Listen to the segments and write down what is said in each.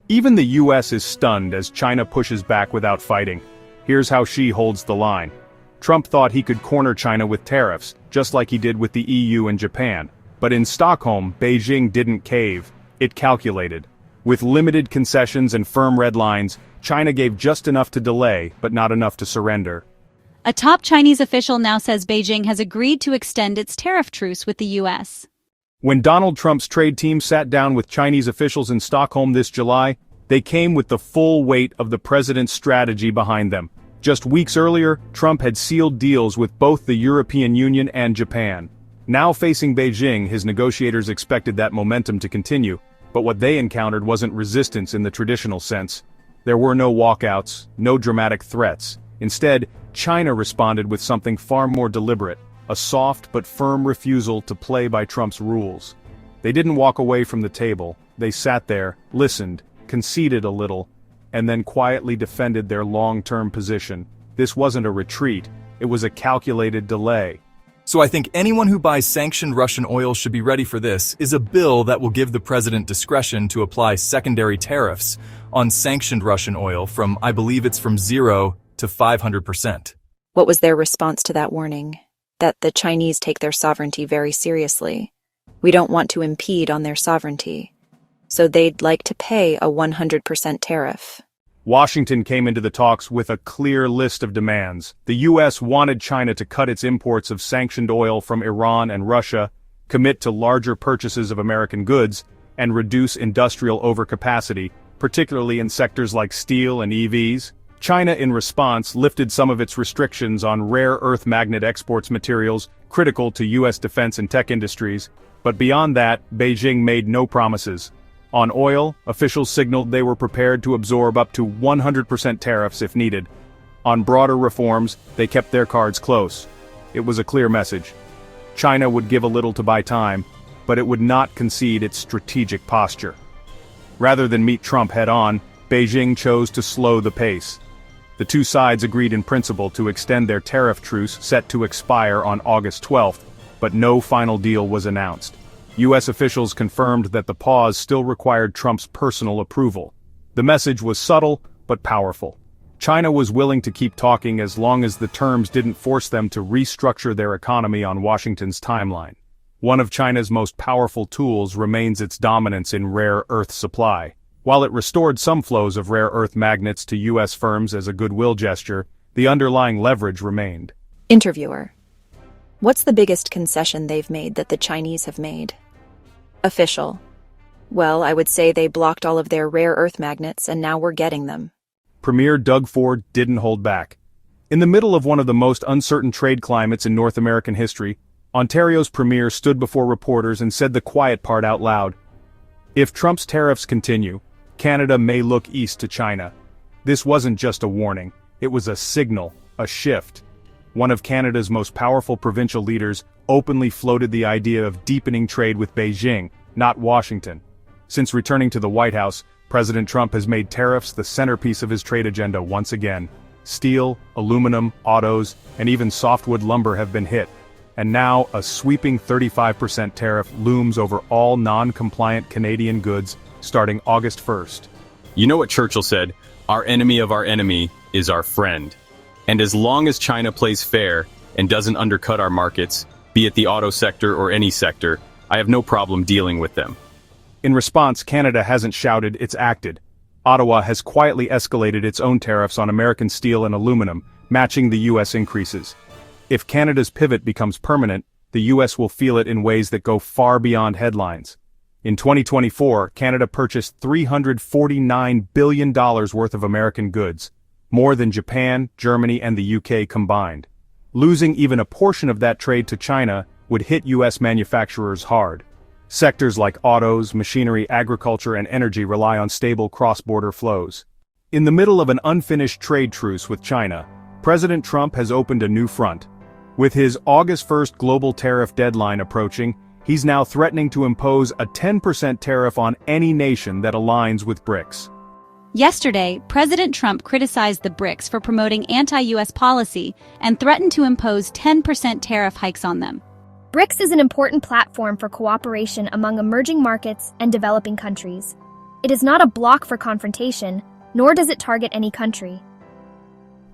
Even the US is stunned as China pushes back without fighting. Here's how she holds the line. Trump thought he could corner China with tariffs, just like he did with the EU and Japan. But in Stockholm, Beijing didn't cave. It calculated. With limited concessions and firm red lines, China gave just enough to delay, but not enough to surrender. A top Chinese official now says Beijing has agreed to extend its tariff truce with the US. When Donald Trump's trade team sat down with Chinese officials in Stockholm this July, they came with the full weight of the president's strategy behind them. Just weeks earlier, Trump had sealed deals with both the European Union and Japan. Now facing Beijing, his negotiators expected that momentum to continue, but what they encountered wasn't resistance in the traditional sense. There were no walkouts, no dramatic threats. Instead, China responded with something far more deliberate, a soft but firm refusal to play by Trump's rules. They didn't walk away from the table, they sat there, listened, conceded a little, and then quietly defended their long-term position. This wasn't a retreat, it was a calculated delay. So I think anyone who buys sanctioned Russian oil should be ready for this, is a bill that will give the president discretion to apply secondary tariffs on sanctioned Russian oil from, I believe it's from 0 to 500%. What was their response to that warning? That the Chinese take their sovereignty very seriously. We don't want to impede on their sovereignty. So they'd like to pay a 100% tariff. Washington came into the talks with a clear list of demands. The US wanted China to cut its imports of sanctioned oil from Iran and Russia, commit to larger purchases of American goods, and reduce industrial overcapacity, particularly in sectors like steel and EVs. China, in response, lifted some of its restrictions on rare earth magnet exports materials critical to US defense and tech industries, but beyond that, Beijing made no promises. On oil, officials signaled they were prepared to absorb up to 100% tariffs if needed. On broader reforms, they kept their cards close. It was a clear message. China would give a little to buy time, but it would not concede its strategic posture. Rather than meet Trump head-on, Beijing chose to slow the pace. The two sides agreed in principle to extend their tariff truce set to expire on August 12th, but no final deal was announced. US officials confirmed that the pause still required Trump's personal approval. The message was subtle, but powerful. China was willing to keep talking as long as the terms didn't force them to restructure their economy on Washington's timeline. One of China's most powerful tools remains its dominance in rare earth supply. While it restored some flows of rare earth magnets to US firms as a goodwill gesture, the underlying leverage remained. Interviewer. What's the biggest concession they've made that the Chinese have made? Official. Well, I would say they blocked all of their rare earth magnets and now we're getting them. Premier Doug Ford didn't hold back. In the middle of one of the most uncertain trade climates in North American history, Ontario's premier stood before reporters and said the quiet part out loud. If Trump's tariffs continue, Canada may look east to China. This wasn't just a warning, it was a signal, a shift. One of Canada's most powerful provincial leaders openly floated the idea of deepening trade with Beijing, not Washington. Since returning to the White House, President Trump has made tariffs the centerpiece of his trade agenda once again. Steel, aluminum, autos, and even softwood lumber have been hit. And now, a sweeping 35% tariff looms over all non-compliant Canadian goods starting August 1st. You know what Churchill said, "Our enemy of our enemy is our friend." And as long as China plays fair and doesn't undercut our markets, be it the auto sector or any sector, I have no problem dealing with them. In response, Canada hasn't shouted, it's acted. Ottawa has quietly escalated its own tariffs on American steel and aluminum, matching the US increases. If Canada's pivot becomes permanent, the US will feel it in ways that go far beyond headlines. In 2024, Canada purchased $349 billion worth of American goods, more than Japan, Germany, and the UK combined. Losing even a portion of that trade to China would hit US manufacturers hard. Sectors like autos, machinery, agriculture, and energy rely on stable cross-border flows. In the middle of an unfinished trade truce with China, President Trump has opened a new front. With his August 1st global tariff deadline approaching, he's now threatening to impose a 10% tariff on any nation that aligns with BRICS. Yesterday, President Trump criticized the BRICS for promoting anti-US policy and threatened to impose 10% tariff hikes on them. BRICS is an important platform for cooperation among emerging markets and developing countries. It is not a block for confrontation, nor does it target any country.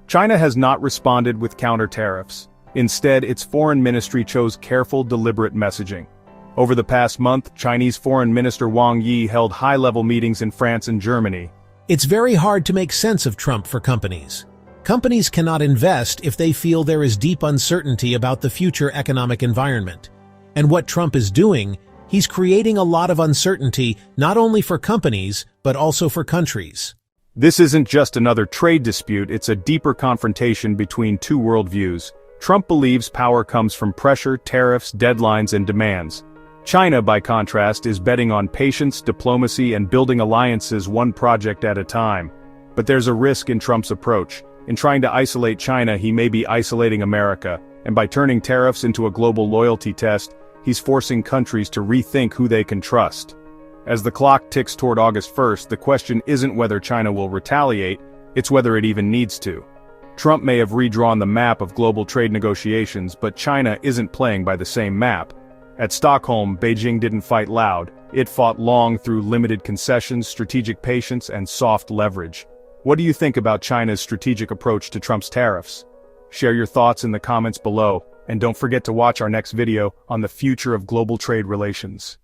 China has not responded with counter tariffs. Instead, its foreign ministry chose careful, deliberate messaging. Over the past month, Chinese Foreign Minister Wang Yi held high-level meetings in France and Germany. It's very hard to make sense of Trump for companies. Companies cannot invest if they feel there is deep uncertainty about the future economic environment. And what Trump is doing, he's creating a lot of uncertainty not only for companies, but also for countries. This isn't just another trade dispute, it's a deeper confrontation between two worldviews. Trump believes power comes from pressure, tariffs, deadlines, and demands. China, by contrast, is betting on patience, diplomacy, and building alliances one project at a time. But there's a risk in Trump's approach. In trying to isolate China, he may be isolating America, and by turning tariffs into a global loyalty test, he's forcing countries to rethink who they can trust. As the clock ticks toward August 1st, the question isn't whether China will retaliate, it's whether it even needs to. Trump may have redrawn the map of global trade negotiations, but China isn't playing by the same map. At Stockholm, Beijing didn't fight loud. It fought long through limited concessions, strategic patience, and soft leverage. What do you think about China's strategic approach to Trump's tariffs? Share your thoughts in the comments below, and don't forget to watch our next video on the future of global trade relations.